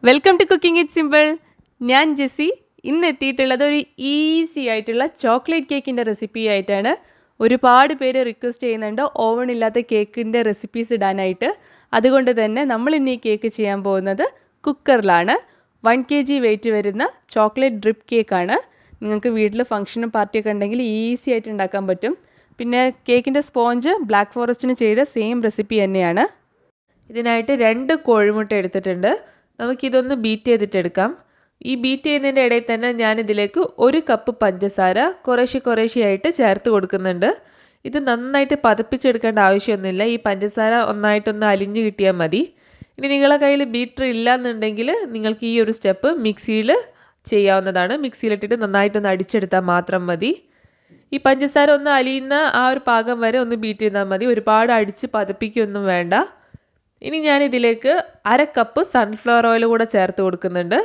Welcome to cooking it simple. ഞാൻ Jessy. ഇന്ന് എത്തിയിട്ടുള്ളത് ഒരു ഈസി ആയിട്ടുള്ള ചോക്ലേറ്റ് കേക്കിൻ്റെ റെസിപ്പി ആയിട്ടാണ്. ഒരുപാട് പേര് റിക്വസ്റ്റ് ചെയ്യുന്നുണ്ട് ഓവൺ ഇല്ലാത്ത കേക്കിൻ്റെ റെസിപ്പീസ് ഇടാനായിട്ട്. അതുകൊണ്ട് തന്നെ നമ്മൾ ഇന്ന് ഈ കേക്ക് ചെയ്യാൻ പോകുന്നത് കുക്കറിലാണ്. 1 kg വെയിറ്റ് വരുന്ന ചോക്ലേറ്റ് ഡ്രിപ്പ് കേക്കാണ്. നിങ്ങൾക്ക് വീട്ടിൽ ഫംഗ്ഷനും പാർട്ടിയൊക്കെ ഉണ്ടെങ്കിൽ ഈസി ആയിട്ട് ഉണ്ടാക്കാൻ പറ്റും. പിന്നെ കേക്കിൻ്റെ സ്പോഞ്ച് ബ്ലാക്ക് ഫോറസ്റ്റിന് ചെയ്ത സെയിം റെസിപ്പി തന്നെയാണ്. ഇതിനായിട്ട് 2 കോഴിമുട്ട എടുത്തിട്ടുണ്ട്. നമുക്കിതൊന്ന് ബീറ്റ് ചെയ്തിട്ടെടുക്കാം. ഈ ബീറ്റ് ചെയ്യുന്നതിൻ്റെ ഇടയിൽ തന്നെ ഞാനിതിലേക്ക് 1 കപ്പ് പഞ്ചസാര കുറേശ്ശെയായിട്ട് ചേർത്ത് കൊടുക്കുന്നുണ്ട്. ഇത് നന്നായിട്ട് പതപ്പിച്ചെടുക്കേണ്ട ആവശ്യമൊന്നുമില്ല. ഈ പഞ്ചസാര ഒന്നായിട്ടൊന്ന് അലിഞ്ഞ് കിട്ടിയാൽ മതി. ഇനി നിങ്ങളുടെ കയ്യിൽ ബീറ്റർ ഇല്ലയെന്നുണ്ടെങ്കിൽ നിങ്ങൾക്ക് ഈ ഒരു സ്റ്റെപ്പ് മിക്സിയിൽ ചെയ്യാവുന്നതാണ്. മിക്സിയിലിട്ടിട്ട് നന്നായിട്ടൊന്ന് അടിച്ചെടുത്താൽ മാത്രം മതി. ഈ പഞ്ചസാര ഒന്ന് അലിയുന്ന ആ ഒരു പാകം വരെ ഒന്ന് ബീറ്റ് ചെയ്താൽ മതി. ഒരുപാട് അടിച്ച് പതപ്പിക്കൊന്നും വേണ്ട. ഇനി ഞാനിതിലേക്ക് 1/2 കപ്പ് സൺഫ്ലവർ ഓയിൽ കൂടെ ചേർത്ത് കൊടുക്കുന്നുണ്ട്.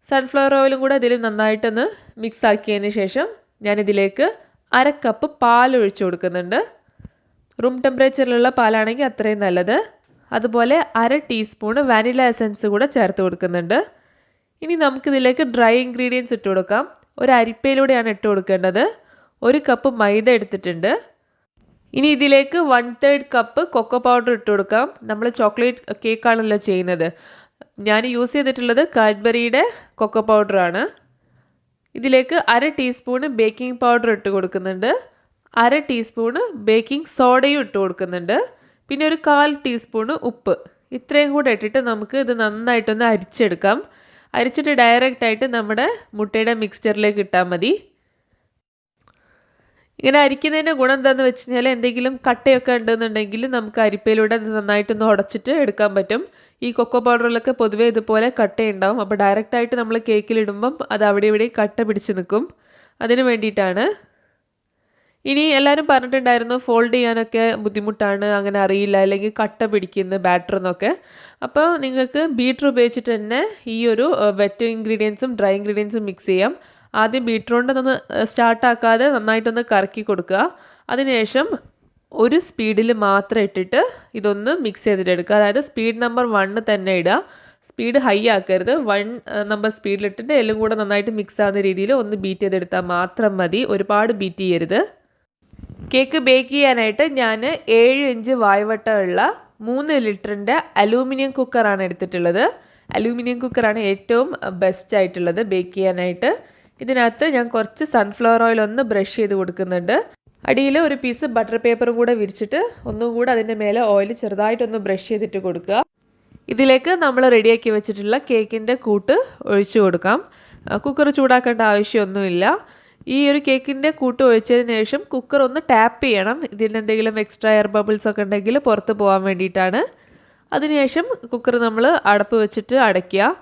സൺഫ്ലവർ ഓയിലും കൂടെ ഇതിൽ നന്നായിട്ടൊന്ന് മിക്സ് ആക്കിയതിന് ശേഷം ഞാനിതിലേക്ക് 1/2 കപ്പ് പാൽ ഒഴിച്ചു കൊടുക്കുന്നുണ്ട്. റൂം ടെമ്പറേച്ചറിലുള്ള പാലാണെങ്കിൽ അത്രയും നല്ലത്. അതുപോലെ 1/2 ടീസ്പൂൺ വാനില എസൻസ് കൂടെ ചേർത്ത് കൊടുക്കുന്നുണ്ട്. ഇനി നമുക്കിതിലേക്ക് ഡ്രൈ ഇൻഗ്രീഡിയൻസ് ഇട്ട് കൊടുക്കാം. ഒരു അരിപ്പയിലൂടെയാണ് ഇട്ട് കൊടുക്കേണ്ടത്. 1 കപ്പ് മൈദ എടുത്തിട്ടുണ്ട്. ഇനി ഇതിലേക്ക് 1/3 കപ്പ് കൊക്കോ പൗഡർ ഇട്ട് കൊടുക്കാം. നമ്മൾ ചോക്ലേറ്റ് കേക്കാണല്ലോ ചെയ്യുന്നത്. ഞാൻ യൂസ് ചെയ്തിട്ടുള്ളത് കാഡ്ബറിയുടെ കൊക്കോ പൗഡറാണ്. ഇതിലേക്ക് 1/2 ടീസ്പൂൺ ബേക്കിംഗ് പൗഡർ ഇട്ട് കൊടുക്കുന്നുണ്ട്. 1/2 ടീസ്പൂൺ ബേക്കിംഗ് സോഡയും ഇട്ട് കൊടുക്കുന്നുണ്ട്. പിന്നെ ഒരു 1/4 ടീസ്പൂൺ ഉപ്പ്. ഇത്രയും കൂടെ ഇട്ടിട്ട് നമുക്ക് ഇത് നന്നായിട്ടൊന്ന് അരിച്ചെടുക്കാം. അരിച്ചിട്ട് ഡയറക്റ്റായിട്ട് നമ്മുടെ മുട്ടയുടെ മിക്സ്ചറിലേക്ക് ഇട്ടാൽ മതി. ഇങ്ങനെ അരിക്കുന്നതിൻ്റെ ഗുണം എന്താണെന്ന് വെച്ച് കഴിഞ്ഞാൽ എന്തെങ്കിലും കട്ടയൊക്കെ ഉണ്ടെന്നുണ്ടെങ്കിൽ നമുക്ക് അരിപ്പയിലൂടെ അത് നന്നായിട്ടൊന്ന് ഉടച്ചിട്ട് എടുക്കാൻ പറ്റും. ഈ കൊക്കോ പൗഡറിലൊക്കെ പൊതുവേ ഇതുപോലെ കട്ടയുണ്ടാവും. അപ്പോൾ ഡയറക്റ്റായിട്ട് നമ്മൾ കേക്കിലിടുമ്പം അത് അവിടെ ഇവിടെ കട്ട പിടിച്ച് നിൽക്കും. അതിന് വേണ്ടിയിട്ടാണ്. ഇനി എല്ലാവരും പറഞ്ഞിട്ടുണ്ടായിരുന്നു ഫോൾഡ് ചെയ്യാനൊക്കെ ബുദ്ധിമുട്ടാണ്, അങ്ങനെ അറിയില്ല, അല്ലെങ്കിൽ കട്ട പിടിക്കുന്ന ബാറ്റർ എന്നൊക്കെ. അപ്പോൾ നിങ്ങൾക്ക് ബീറ്റർ ഉപയോഗിച്ചിട്ട് തന്നെ ഈ ഒരു വെറ്റ് ഇൻഗ്രീഡിയൻസും ഡ്രൈ ഇൻഗ്രീഡിയൻസും മിക്സ് ചെയ്യാം. ആദ്യം ബീറ്റർ കൊണ്ടൊന്ന് സ്റ്റാർട്ടാക്കാതെ നന്നായിട്ടൊന്ന് കറക്കി കൊടുക്കുക. അതിനുശേഷം ഒരു സ്പീഡിൽ മാത്രം ഇട്ടിട്ട് ഇതൊന്ന് മിക്സ് ചെയ്തിട്ടെടുക്കുക. അതായത് സ്പീഡ് നമ്പർ 1 തന്നെ ഇടുക. സ്പീഡ് ഹൈ ആക്കരുത്. 1 നമ്പർ സ്പീഡിലിട്ടിട്ട് എല്ലാം കൂടെ നന്നായിട്ട് മിക്സ് ആവുന്ന രീതിയിൽ ഒന്ന് ബീറ്റ് ചെയ്തെടുത്താൽ മാത്രം മതി. ഒരുപാട് ബീറ്റ് ചെയ്യരുത്. കേക്ക് ബേക്ക് ചെയ്യാനായിട്ട് ഞാൻ 7 ഇഞ്ച് വായ്വട്ടമുള്ള 3 ലിറ്ററിൻ്റെ അലൂമിനിയം കുക്കറാണ് എടുത്തിട്ടുള്ളത്. അലൂമിനിയം കുക്കറാണ് ഏറ്റവും ബെസ്റ്റ് ആയിട്ടുള്ളത് ബേക്ക് ചെയ്യാനായിട്ട്. ഇതിനകത്ത് ഞാൻ കുറച്ച് സൺഫ്ലവർ ഓയിൽ ഒന്ന് ബ്രഷ് ചെയ്ത് കൊടുക്കുന്നുണ്ട്. അടിയിൽ ഒരു പീസ് ബട്ടർ പേപ്പറും കൂടെ വിരിച്ചിട്ട് ഒന്നും കൂടെ അതിൻ്റെ മേലെ ഓയിൽ ചെറുതായിട്ടൊന്ന് ബ്രഷ് ചെയ്തിട്ട് കൊടുക്കുക. ഇതിലേക്ക് നമ്മൾ റെഡിയാക്കി വെച്ചിട്ടുള്ള കേക്കിൻ്റെ കൂട്ട് ഒഴിച്ചു കൊടുക്കാം. കുക്കർ ചൂടാക്കേണ്ട ആവശ്യമൊന്നുമില്ല. ഈ ഒരു കേക്കിൻ്റെ കൂട്ട് ഒഴിച്ചതിന് ശേഷം കുക്കർ ഒന്ന് ടാപ്പ് ചെയ്യണം. ഇതിൽ എന്തെങ്കിലും എക്സ്ട്രാ എയർ ബബിൾസ് ഒക്കെ ഉണ്ടെങ്കിൽ പുറത്ത് പോകാൻ വേണ്ടിയിട്ടാണ്. അതിനുശേഷം കുക്കർ നമ്മൾ അടപ്പ് വെച്ചിട്ട് അടയ്ക്കുക.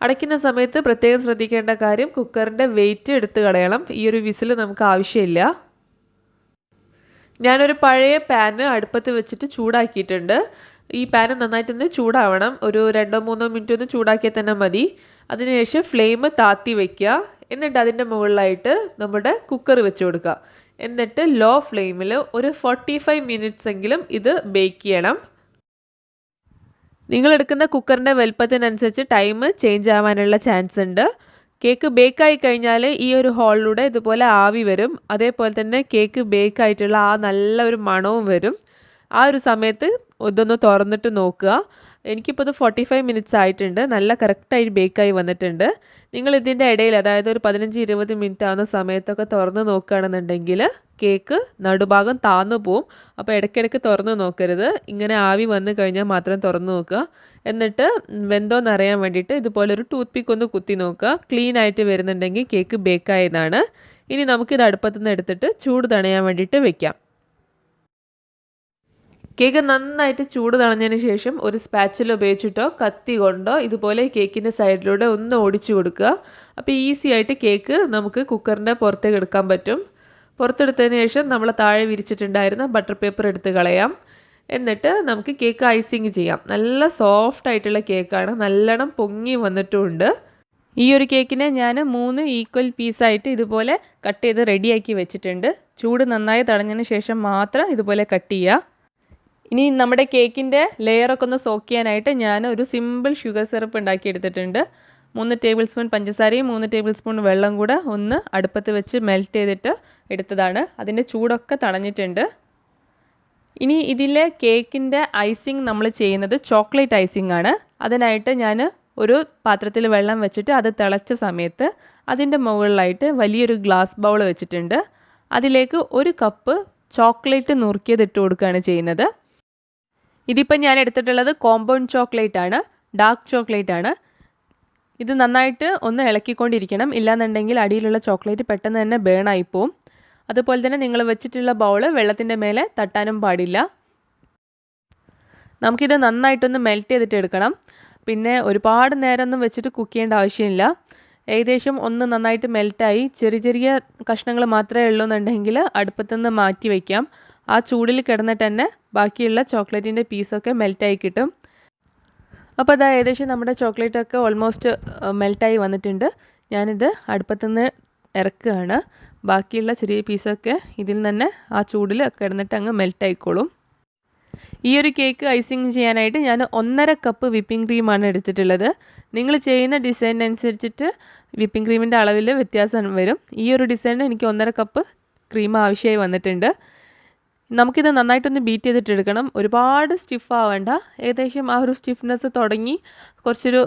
അടയ്ക്കുന്ന സമയത്ത് പ്രത്യേകം ശ്രദ്ധിക്കേണ്ട കാര്യം കുക്കറിൻ്റെ വെയിറ്റ് എടുത്ത് കളയണം. ഈ ഒരു വിസിൽ നമുക്ക് ആവശ്യമില്ല. ഞാനൊരു പഴയ പാന് അടുപ്പത്ത് വെച്ചിട്ട് ചൂടാക്കിയിട്ടുണ്ട്. ഈ പാന് നന്നായിട്ടൊന്ന് ചൂടാവണം. ഒരു 2-3 മിനിറ്റ് ഒന്ന് ചൂടാക്കിയാൽ തന്നെ മതി. അതിനുശേഷം ഫ്ലെയിം താത്തി വയ്ക്കുക. എന്നിട്ട് അതിൻ്റെ മുകളിലായിട്ട് നമ്മുടെ കുക്കർ വെച്ച് കൊടുക്കുക. എന്നിട്ട് ലോ ഫ്ലെയിമിൽ ഒരു 45 മിനിറ്റ്സ് എങ്കിലും ഇത് ബേക്ക് ചെയ്യണം. നിങ്ങളെടുക്കുന്ന കുക്കറിൻ്റെ വലുപ്പത്തിനനുസരിച്ച് ടൈം ചേഞ്ച് ആവാനുള്ള ചാൻസ് ഉണ്ട്. കേക്ക് ബേക്കായി കഴിഞ്ഞാൽ ഈ ഒരു ഹോളിലൂടെ ഇതുപോലെ ആവി വരും. അതേപോലെ തന്നെ കേക്ക് ബേക്കായിട്ടുള്ള ആ നല്ല ഒരു മണവും വരും. ആ ഒരു സമയത്ത് ഇതൊന്ന് തുറന്നിട്ട് നോക്കുക. എനിക്കിപ്പോൾ ഇത് 45 മിനിറ്റ്സ് ആയിട്ടുണ്ട്. നല്ല കറക്റ്റായിട്ട് ബേക്കായി വന്നിട്ടുണ്ട്. നിങ്ങൾ ഇതിൻ്റെ ഇടയിൽ അതായത് ഒരു 15-20 മിനിറ്റ് ആവുന്ന സമയത്തൊക്കെ തുറന്ന് നോക്കുകയാണെന്നുണ്ടെങ്കിൽ കേക്ക് നടുഭാഗം താന്നു പോവും. അപ്പോൾ ഇടയ്ക്കിടയ്ക്ക് തുറന്ന് നോക്കരുത്. ഇങ്ങനെ ആവി വന്നു കഴിഞ്ഞാൽ മാത്രം തുറന്ന് നോക്കുക. എന്നിട്ട് വെന്തോന്നറിയാൻ വേണ്ടിയിട്ട് ഇതുപോലെ ഒരു ടൂത്ത് പിക്ക് ഒന്ന് കുത്തി നോക്കുക. ക്ലീൻ ആയിട്ട് വരുന്നുണ്ടെങ്കിൽ കേക്ക് ബേക്കായതാണ്. ഇനി നമുക്കിത് അടുപ്പത്തുനിന്ന് എടുത്തിട്ട് ചൂട് തണയാൻ വേണ്ടിയിട്ട് വെക്കാം. കേക്ക് നന്നായിട്ട് ചൂട് തണഞ്ഞതിന് ശേഷം ഒരു സ്പാച്ചില ഉപയോഗിച്ചിട്ടോ കത്തി കൊണ്ടോ ഇതുപോലെ കേക്കിൻ്റെ സൈഡിലൂടെ ഒന്ന് ഓടിച്ചു കൊടുക്കുക. അപ്പോൾ ഈസി ആയിട്ട് കേക്ക് നമുക്ക് കുക്കറിൻ്റെ പുറത്തേക്ക് എടുക്കാൻ പറ്റും. പുറത്തെടുത്തതിന് ശേഷം നമ്മൾ താഴെ വിരിച്ചിട്ടുണ്ടായിരുന്ന ബട്ടർ പേപ്പർ എടുത്ത് കളയാം. എന്നിട്ട് നമുക്ക് കേക്ക് ഐസിങ് ചെയ്യാം. നല്ല സോഫ്റ്റ് ആയിട്ടുള്ള കേക്കാണ്. നല്ലോണം പൊങ്ങി വന്നിട്ടുമുണ്ട്. ഈ ഒരു കേക്കിനെ ഞാൻ 3 ഈക്വൽ പീസായിട്ട് ഇതുപോലെ കട്ട് ചെയ്ത് റെഡിയാക്കി വെച്ചിട്ടുണ്ട്. ചൂട് നന്നായി തടഞ്ഞതിന് ശേഷം മാത്രം ഇതുപോലെ കട്ട് ചെയ്യുക. ഇനി നമ്മുടെ കേക്കിൻ്റെ ലെയറൊക്കെ ഒന്ന് സോക്ക് ചെയ്യാനായിട്ട് ഞാൻ ഒരു സിമ്പിൾ ഷുഗർ സിറപ്പ് ഉണ്ടാക്കിയെടുത്തിട്ടുണ്ട്. 3 ടേബിൾ സ്പൂൺ പഞ്ചസാരയും 3 ടേബിൾ സ്പൂൺ വെള്ളം കൂടെ ഒന്ന് അടുപ്പത്ത് വെച്ച് മെൽറ്റ് ചെയ്തിട്ട് എടുത്തതാണ്. അതിൻ്റെ ചൂടൊക്കെ തണഞ്ഞിട്ടുണ്ട്. ഇനി ഇതിലെ കേക്കിൻ്റെ ഐസിങ് നമ്മൾ ചെയ്യുന്നത് ചോക്ലേറ്റ് ഐസിങ് ആണ്. അതിനായിട്ട് ഞാൻ ഒരു പാത്രത്തിൽ വെള്ളം വെച്ചിട്ട് അത് തിളച്ച സമയത്ത് അതിൻ്റെ മുകളിലായിട്ട് വലിയൊരു ഗ്ലാസ് ബൗൾ വെച്ചിട്ടുണ്ട്. അതിലേക്ക് 1 കപ്പ് ചോക്ലേറ്റ് നുറുക്കിയത് ഇട്ട് കൊടുക്കുകയാണ് ചെയ്യുന്നത്. ഇതിപ്പോൾ ഞാൻ എടുത്തിട്ടുള്ളത് കോമ്പൗണ്ട് ചോക്ലേറ്റ് ആണ്, ഡാർക്ക് ചോക്ലേറ്റ് ആണ്. ഇത് നന്നായിട്ട് ഒന്ന് ഇളക്കിക്കൊണ്ടിരിക്കണം, ഇല്ലാന്നുണ്ടെങ്കിൽ അടിയിലുള്ള ചോക്ലേറ്റ് പെട്ടെന്ന് തന്നെ ബേൺ ആയിപ്പോവും. അതുപോലെ തന്നെ നിങ്ങൾ വെച്ചിട്ടുള്ള ബൗൾ വെള്ളത്തിൻ്റെ മേലെ തട്ടാനും പാടില്ല. നമുക്കിത് നന്നായിട്ടൊന്ന് മെൽറ്റ് ചെയ്തിട്ട് എടുക്കണം. പിന്നെ ഒരുപാട് നേരമൊന്നും വെച്ചിട്ട് കുക്ക് ചെയ്യേണ്ട ആവശ്യമില്ല. ഏകദേശം ഒന്ന് നന്നായിട്ട് മെൽറ്റായി ചെറിയ ചെറിയ കഷ്ണങ്ങൾ മാത്രമേ ഉള്ളൂ എന്നുണ്ടെങ്കിൽ അടുപ്പത്തുനിന്ന് മാറ്റി വയ്ക്കാം. ആ ചൂടിൽ കിടന്നിട്ട് തന്നെ ബാക്കിയുള്ള ചോക്ലേറ്റിൻ്റെ പീസൊക്കെ മെൽറ്റായി കിട്ടും. അപ്പോൾ അതാ ഏകദേശം നമ്മുടെ ചോക്ലേറ്റൊക്കെ ഓൾമോസ്റ്റ് മെൽറ്റായി വന്നിട്ടുണ്ട്. ഞാനിത് അടുപ്പത്തുനിന്ന് ഇറക്കുകയാണ്. ബാക്കിയുള്ള ചെറിയ പീസൊക്കെ ഇതിൽ തന്നെ ആ ചൂടിൽ കിടന്നിട്ട് അങ്ങ് മെൽറ്റായിക്കോളും. ഈ ഒരു കേക്ക് ഐസിങ് ചെയ്യാനായിട്ട് ഞാൻ 1.5 കപ്പ് വിപ്പിംഗ് ക്രീമാണ് എടുത്തിട്ടുള്ളത്. നിങ്ങൾ ചെയ്യുന്ന ഡിസൈനനുസരിച്ചിട്ട് വിപ്പിംഗ് ക്രീമിൻ്റെ അളവിൽ വ്യത്യാസം വരും. ഈ ഒരു ഡിസൈനിന് എനിക്ക് 1.5 കപ്പ് ക്രീം ആവശ്യമായി വന്നിട്ടുണ്ട്. നമുക്കിത് നന്നായിട്ടൊന്ന് ബീറ്റ് ചെയ്തിട്ട് എടുക്കണം. ഒരുപാട് സ്റ്റിഫ് ആവേണ്ട, ഏകദേശം ആ ഒരു സ്റ്റിഫ്നെസ് തുടങ്ങി കുറച്ചൊരു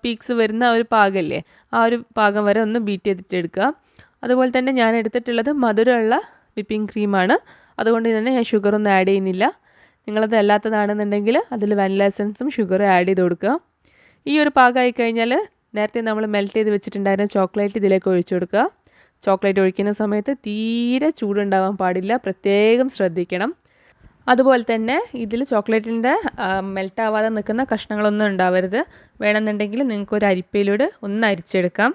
പീക്സ് വരുന്ന ഒരു പാകമല്ലേ, ആ ഒരു പാകം വരെ ഒന്ന് ബീറ്റ് ചെയ്തിട്ട് എടുക്കുക. അതുപോലെ തന്നെ ഞാൻ എടുത്തിട്ടുള്ളത് മധുരമുള്ള വിപ്പിംഗ് ക്രീമാണ്. അതുകൊണ്ട് തന്നെ ഞാൻ ഷുഗറൊന്നും ആഡ് ചെയ്യുന്നില്ല. നിങ്ങളത് അല്ലാത്തതാണെന്നുണ്ടെങ്കിൽ അതിൽ വാനില എസൻസും ഷുഗറും ആഡ് ചെയ്ത് കൊടുക്കുക. ഈ ഒരു പാകമായി കഴിഞ്ഞാൽ നേരത്തെ നമ്മൾ മെൽറ്റ് ചെയ്ത് വെച്ചിട്ടുണ്ടായിരുന്ന ചോക്ലേറ്റ് ഇതിലേക്ക് ഒഴിച്ചു കൊടുക്കുക. ചോക്ലേറ്റ് ഒഴിക്കുന്ന സമയത്ത് തീരെ ചൂടുണ്ടാവാൻ പാടില്ല, പ്രത്യേകം ശ്രദ്ധിക്കണം. അതുപോലെ തന്നെ ഇതിൽ ചോക്ലേറ്റിൻ്റെ മെൽറ്റാവാതെ നിൽക്കുന്ന കഷ്ണങ്ങളൊന്നും ഉണ്ടാവരുത്. വേണമെന്നുണ്ടെങ്കിൽ നിങ്ങൾക്കൊരു അരിപ്പയിലൂടെ ഒന്ന് അരിച്ചെടുക്കാം.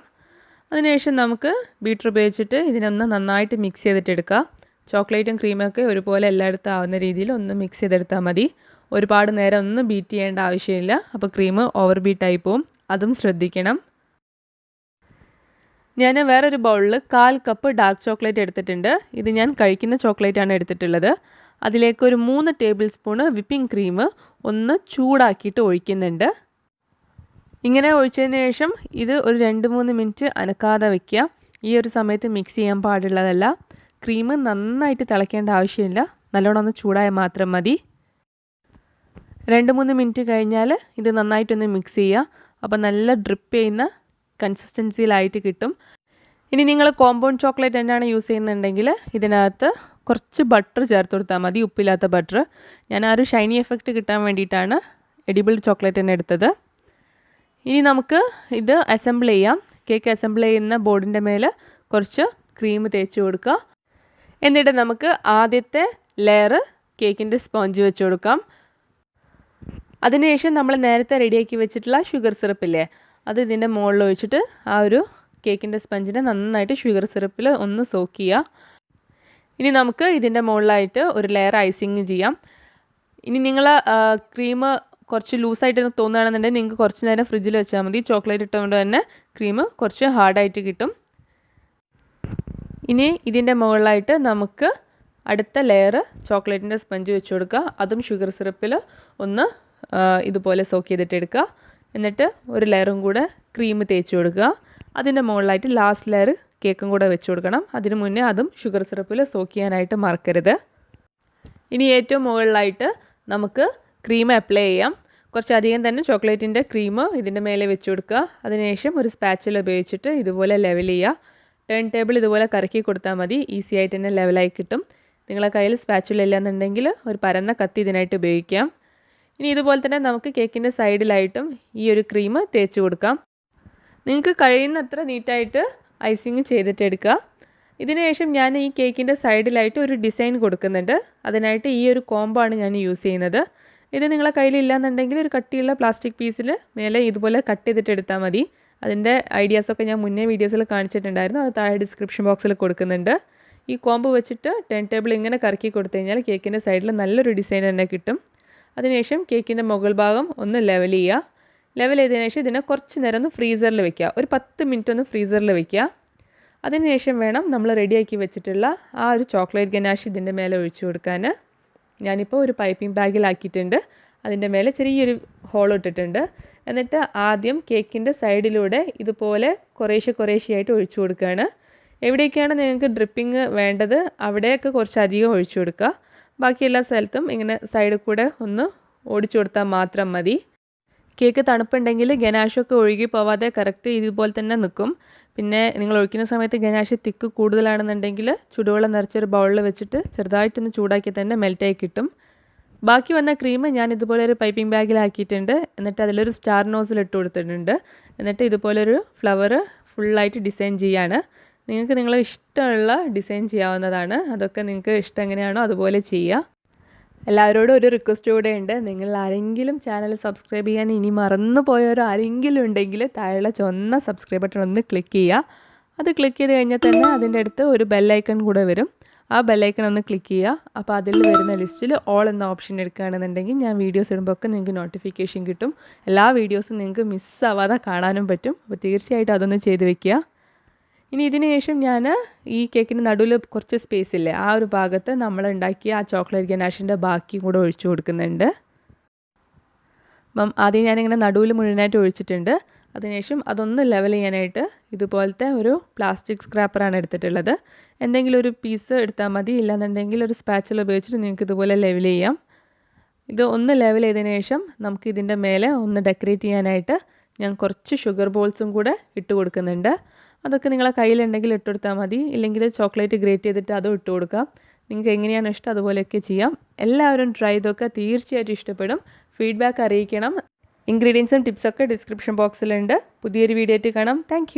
അതിനുശേഷം നമുക്ക് ബീറ്റർ ഉപയോഗിച്ചിട്ട് ഇതിനൊന്ന് നന്നായിട്ട് മിക്സ് ചെയ്തിട്ടെടുക്കുക. ചോക്ലേറ്റും ക്രീമൊക്കെ ഒരുപോലെ എല്ലായിടത്തും ആവുന്ന രീതിയിൽ ഒന്ന് മിക്സ് ചെയ്തെടുത്താൽ മതി. ഒരുപാട് നേരം ഒന്നും ബീറ്റ് ചെയ്യേണ്ട ആവശ്യമില്ല, അപ്പോൾ ക്രീം ഓവർ ബീറ്റായി പോവും, അതും ശ്രദ്ധിക്കണം. ഞാൻ വേറൊരു ബൗളിൽ 1/4 കപ്പ് ഡാർക്ക് ചോക്ലേറ്റ് എടുത്തിട്ടുണ്ട്. ഇത് ഞാൻ കഴിക്കുന്ന ചോക്ലേറ്റാണ് എടുത്തിട്ടുള്ളത്. അതിലേക്ക് ഒരു 3 ടേബിൾ സ്പൂണ് വിപ്പിംഗ് ക്രീം ഒന്ന് ചൂടാക്കിയിട്ട് ഒഴിക്കുന്നുണ്ട്. ഇങ്ങനെ ഒഴിച്ചതിന് ശേഷം ഇത് ഒരു 2-3 മിനിറ്റ് അനക്കാതെ വയ്ക്കുക. ഈ ഒരു സമയത്ത് മിക്സ് ചെയ്യാൻ പാടുള്ളതല്ല. ക്രീം നന്നായിട്ട് തിളയ്ക്കേണ്ട ആവശ്യമില്ല, നല്ലോണം ഒന്ന് ചൂടായാൽ മാത്രം മതി. 2-3 മിനിറ്റ് കഴിഞ്ഞാൽ ഇത് നന്നായിട്ടൊന്ന് മിക്സ് ചെയ്യുക. അപ്പോൾ നല്ല ഡ്രിപ്പ് ചെയ്യുന്ന കൺസിസ്റ്റൻസിയിലായിട്ട് കിട്ടും. ഇനി നിങ്ങൾ കോമ്പൗണ്ട് ചോക്ലേറ്റ് തന്നെയാണ് യൂസ് ചെയ്യുന്നുണ്ടെങ്കിൽ ഇതിനകത്ത് കുറച്ച് ബട്ടർ ചേർത്ത് കൊടുത്താൽ മതി, ഉപ്പില്ലാത്ത ബട്ടർ. ഞാൻ ആ ഒരു ഷൈനി എഫക്റ്റ് കിട്ടാൻ വേണ്ടിയിട്ടാണ് എഡിബിൾ ചോക്ലേറ്റ് തന്നെ എടുത്തത്. ഇനി നമുക്ക് ഇത് അസംബിൾ ചെയ്യാം. കേക്ക് അസംബിൾ ചെയ്യുന്ന ബോർഡിൻ്റെ മേലെ കുറച്ച് ക്രീം തേച്ച് കൊടുക്കുക. എന്നിട്ട് നമുക്ക് ആദ്യത്തെ ലെയർ കേക്കിൻ്റെ സ്പോഞ്ച് വെച്ച് കൊടുക്കാം. അതിനുശേഷം നമ്മൾ നേരത്തെ റെഡിയാക്കി വെച്ചിട്ടുള്ള ഷുഗർ സിറപ്പില്ലേ, അത് ഇതിൻ്റെ മുകളിൽ ഒഴിച്ചിട്ട് ആ ഒരു കേക്കിൻ്റെ സ്പഞ്ചിനെ നന്നായിട്ട് ഷുഗർ സിറപ്പിൽ ഒന്ന് സോക്ക് ചെയ്യുക. ഇനി നമുക്ക് ഇതിൻ്റെ മുകളിലായിട്ട് ഒരു ലെയർ ഐസിങ് ചെയ്യാം. ഇനി നിങ്ങൾ ക്രീം കുറച്ച് ലൂസായിട്ട് തോന്നുകയാണെന്നുണ്ടെങ്കിൽ നിങ്ങൾക്ക് കുറച്ച് നേരം ഫ്രിഡ്ജിൽ വെച്ചാൽ മതി. ചോക്ലേറ്റ് ഇട്ടുകൊണ്ട് തന്നെ ക്രീം കുറച്ച് ഹാർഡായിട്ട് കിട്ടും. ഇനി ഇതിൻ്റെ മുകളിലായിട്ട് നമുക്ക് അടുത്ത ലെയർ ചോക്ലേറ്റിൻ്റെ സ്പഞ്ച് വെച്ച് കൊടുക്കുക. അതും ഷുഗർ സിറപ്പിൽ ഒന്ന് ഇതുപോലെ സോക്ക് ചെയ്തിട്ട് എടുക്കുക. എന്നിട്ട് ഒരു ലെയറും കൂടെ ക്രീം തേച്ച് കൊടുക്കുക. അതിൻ്റെ മുകളിലായിട്ട് ലാസ്റ്റ് ലെയർ കേക്കും കൂടെ വെച്ച് കൊടുക്കണം. അതിന് മുന്നേ അതും ഷുഗർ സിറപ്പിൽ സോക്ക് ചെയ്യാനായിട്ട് മറക്കരുത്. ഇനി ഏറ്റവും മുകളിലായിട്ട് നമുക്ക് ക്രീം അപ്ലൈ ചെയ്യാം. കുറച്ചധികം തന്നെ ചോക്ലേറ്റിൻ്റെ ക്രീം ഇതിൻ്റെ മേലെ വെച്ച് കൊടുക്കുക. അതിനുശേഷം ഒരു സ്പാച്ചില ഉപയോഗിച്ചിട്ട് ഇതുപോലെ ലെവൽ ചെയ്യുക. ടേൺ ടേബിൾ ഇതുപോലെ കറക്കി കൊടുത്താൽ മതി, ഈസി ആയിട്ട് തന്നെ ലെവലായി കിട്ടും. നിങ്ങളെ കയ്യിൽ സ്പാച്ചുല ഇല്ലാന്നുണ്ടെങ്കിൽ ഒരു പരന്ന കത്തി ഇതിനായിട്ട് ഉപയോഗിക്കാം. ഇനി ഇതുപോലെ തന്നെ നമുക്ക് കേക്കിൻ്റെ സൈഡിലായിട്ടും ഈ ഒരു ക്രീം തേച്ച് കൊടുക്കാം. നിങ്ങൾക്ക് കഴിയുന്നത്ര നീറ്റായിട്ട് ഐസിങ് ചെയ്തിട്ടെടുക്കുക. ഇതിനുശേഷം ഞാൻ ഈ കേക്കിൻ്റെ സൈഡിലായിട്ട് ഒരു ഡിസൈൻ കൊടുക്കുന്നുണ്ട്. അതിനായിട്ട് ഈ ഒരു കോംബോ ആണ് ഞാൻ യൂസ് ചെയ്യുന്നത്. ഇത് നിങ്ങളെ കയ്യിലില്ലാന്നുണ്ടെങ്കിൽ ഒരു കട്ടിയുള്ള പ്ലാസ്റ്റിക് പീസിൽ മേലെ ഇതുപോലെ കട്ട് ചെയ്തിട്ട് എടുത്താൽ മതി. അതിൻ്റെ ഐഡിയാസൊക്കെ ഞാൻ മുന്നേ വീഡിയോസിൽ കാണിച്ചിട്ടുണ്ടായിരുന്നു, അത് താഴെ ഡിസ്ക്രിപ്ഷൻ ബോക്സിൽ കൊടുക്കുന്നുണ്ട്. ഈ കോംബോ വെച്ചിട്ട് ടേൺ ടേബിൾ ഇങ്ങനെ കറക്കി കൊടുത്തു കഴിഞ്ഞാൽ കേക്കിൻ്റെ സൈഡിൽ നല്ലൊരു ഡിസൈൻ തന്നെ കിട്ടും. അതിനുശേഷം കേക്കിൻ്റെ മുകൾ ഭാഗം ഒന്ന് ലെവൽ ചെയ്യുക. ലെവൽ ചെയ്തതിനു ശേഷം ഇതിനെ കുറച്ച് നേരം ഒന്ന് ഫ്രീസറിൽ വെക്കുക. ഒരു 10 മിനിറ്റ് ഒന്ന് ഫ്രീസറിൽ വെക്കുക. അതിനുശേഷം വേണം നമ്മൾ റെഡിയാക്കി വെച്ചിട്ടുള്ള ആ ഒരു ചോക്ലേറ്റ് ഗനാഷ് ഇതിൻ്റെ മേലെ ഒഴിച്ചു കൊടുക്കാൻ. ഞാനിപ്പോൾ ഒരു പൈപ്പിംഗ് ബാഗിലാക്കിയിട്ടുണ്ട്. അതിൻ്റെ മേലെ ചെറിയൊരു ഹോൾ ഇട്ടിട്ടുണ്ട്. എന്നിട്ട് ആദ്യം കേക്കിൻ്റെ സൈഡിലൂടെ ഇതുപോലെ കുറേശ്ശെയായിട്ട് ഒഴിച്ചു കൊടുക്കുകയാണ്. എവിടെയൊക്കെയാണ് നിങ്ങൾക്ക് ഡ്രിപ്പിംഗ് വേണ്ടത് അവിടെയൊക്കെ കുറച്ചധികം ഒഴിച്ചു കൊടുക്കുക. ബാക്കി എല്ലാ സ്ഥലത്തും ഇങ്ങനെ സൈഡിൽ കൂടെ ഒന്ന് ഓടിച്ചു കൊടുത്താൽ മാത്രം മതി. കേക്ക് തണുപ്പുണ്ടെങ്കിൽ ഗനാഷൊക്കെ ഒഴുകി പോവാതെ കറക്റ്റ് ഇതുപോലെ തന്നെ നിൽക്കും. പിന്നെ നിങ്ങൾ ഒഴിക്കുന്ന സമയത്ത് ഗനാഷ് തിക്ക് കൂടുതലാണെന്നുണ്ടെങ്കിൽ ചുടുവെള്ളം നിറച്ചൊരു ബൗളിൽ വെച്ചിട്ട് ചെറുതായിട്ടൊന്ന് ചൂടാക്കി തന്നെ മെൽറ്റായി കിട്ടും. ബാക്കി വന്ന ക്രീം ഞാൻ ഇതുപോലെ ഒരു പൈപ്പിംഗ് ബാഗിലാക്കിയിട്ടുണ്ട്. എന്നിട്ട് അതിലൊരു സ്റ്റാർ നോസിൽ ഇട്ട് കൊടുത്തിട്ടുണ്ട്. എന്നിട്ട് ഇതുപോലൊരു ഫ്ലവർ ഫുള്ളായിട്ട് ഡിസൈൻ ചെയ്യാണ്. നിങ്ങൾക്ക് നിങ്ങളെ ഇഷ്ടമുള്ള ഡിസൈൻ ചെയ്യാവുന്നതാണ്. അതൊക്കെ നിങ്ങൾക്ക് ഇഷ്ടം എങ്ങനെയാണോ അതുപോലെ ചെയ്യുക. എല്ലാവരോടും ഒരു റിക്വസ്റ്റ് കൂടെ ഉണ്ട്. നിങ്ങൾ ആരെങ്കിലും ചാനൽ സബ്സ്ക്രൈബ് ചെയ്യാൻ ഇനി മറന്നു പോയവരോ ആരെങ്കിലും ഉണ്ടെങ്കിൽ താഴെയുള്ള ചുവന്ന സബ്സ്ക്രൈബ് ബട്ടൺ ഒന്ന് ക്ലിക്ക് ചെയ്യുക. അത് ക്ലിക്ക് ചെയ്ത് കഴിഞ്ഞാൽ തന്നെ അതിൻ്റെ അടുത്ത് ഒരു ബെല്ലൈക്കൺ കൂടെ വരും. ആ ബെല്ലൈക്കൺ ഒന്ന് ക്ലിക്ക് ചെയ്യുക. അപ്പോൾ അതിൽ വരുന്ന ലിസ്റ്റിൽ ഓൾ എന്ന ഓപ്ഷൻ എടുക്കുകയാണെന്നുണ്ടെങ്കിൽ ഞാൻ വീഡിയോസ് ഇടുമ്പോൾ ഒക്കെ നിങ്ങൾക്ക് നോട്ടിഫിക്കേഷൻ കിട്ടും. എല്ലാ വീഡിയോസും നിങ്ങൾക്ക് മിസ്സാവാതെ കാണാനും പറ്റും. അപ്പോൾ തീർച്ചയായിട്ടും അതൊന്ന് ചെയ്ത് വെക്കുക. ഇനി ഇതിന് ശേഷം ഞാൻ ഈ കേക്കിൻ്റെ നടുവിൽ കുറച്ച് സ്പേസ് ഇല്ലേ, ആ ഒരു ഭാഗത്ത് നമ്മൾ ഉണ്ടാക്കിയ ആ ചോക്ലേറ്റ് ഗനാഷിൻ്റെ ബാക്കി കൂടെ ഒഴിച്ചു കൊടുക്കുന്നുണ്ട്. അപ്പം ആദ്യം ഞാനിങ്ങനെ നടുവിൽ മുഴുവനായിട്ട് ഒഴിച്ചിട്ടുണ്ട്. അതിനുശേഷം അതൊന്ന് ലെവൽ ചെയ്യാനായിട്ട് ഇതുപോലത്തെ ഒരു പ്ലാസ്റ്റിക് സ്ക്രാപ്പറാണ് എടുത്തിട്ടുള്ളത്. എന്തെങ്കിലും ഒരു പീസ് എടുത്താൽ മതി, ഇല്ലാന്നുണ്ടെങ്കിൽ ഒരു സ്പാച്ചുല ഉപയോഗിച്ചിട്ട് നിങ്ങൾക്ക് ഇതുപോലെ ലെവൽ ചെയ്യാം. ഇത് ഒന്ന് ലെവൽ ചെയ്തതിന് ശേഷം നമുക്ക് ഇതിൻ്റെ മേലെ ഒന്ന് ഡെക്കറേറ്റ് ചെയ്യാനായിട്ട് ഞാൻ കുറച്ച് ഷുഗർ ബോൾസും കൂടെ ഇട്ട് കൊടുക്കുന്നുണ്ട്. അതൊക്കെ നിങ്ങളെ കയ്യിലുണ്ടെങ്കിൽ ഇട്ട് കൊടുത്താൽ മതി, ഇല്ലെങ്കിൽ ചോക്ലേറ്റ് ഗ്രേറ്റ് ചെയ്തിട്ട് അതും ഇട്ട് കൊടുക്കാം. നിങ്ങൾക്ക് എങ്ങനെയാണ് ഇഷ്ടം അതുപോലെയൊക്കെ ചെയ്യാം. എല്ലാവരും ട്രൈ ചെയ്തൊക്കെ തീർച്ചയായിട്ടും ഇഷ്ടപ്പെടും. ഫീഡ്ബാക്ക് അറിയിക്കണം. ഇൻഗ്രീഡിയൻസും ടിപ്സൊക്കെ ഡിസ്ക്രിപ്ഷൻ ബോക്സിലുണ്ട്. പുതിയൊരു വീഡിയോ ആയിട്ട് കാണാം. താങ്ക്